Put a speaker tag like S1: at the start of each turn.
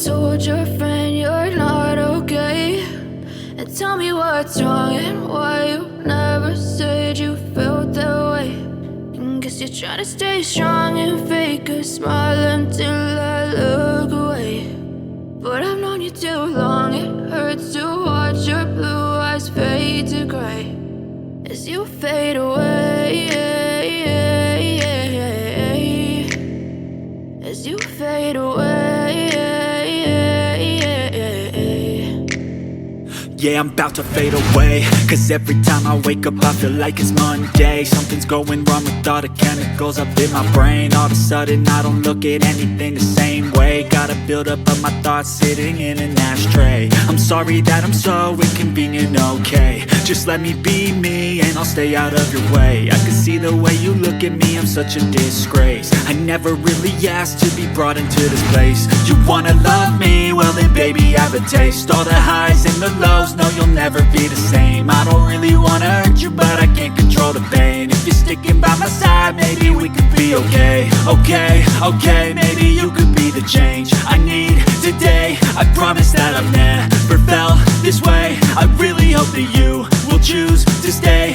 S1: told your friend you're not okay? And tell me what's wrong and why you never said you felt that way. And guess you're trying to stay strong and fake a smile until I look away. But I've known you too long, it hurts to watch your blue eyes fade to gray as you fade away, as you fade away.
S2: Yeah, I'm about to fade away, cause every time I wake up I feel like it's Monday. Something's going wrong with all the chemicals up in my brain. All of a sudden I don't look at anything the same way. Gotta build up of my thoughts sitting in an ashtray. I'm sorry that I'm so inconvenient, okay? Just let me be me and I'll stay out of your way. I can see the way you look at me, I'm such a disgrace. I never really asked to be brought into this place. You wanna love me? Well then baby I have a taste. All the highs and the lows, no you'll never be the same. I don't really wanna hurt you but I can't control the pain. If you're sticking by my side maybe we could be okay. Okay, maybe you could be the change I need today. I promise that I've never felt this way. I really hope that you will choose to stay.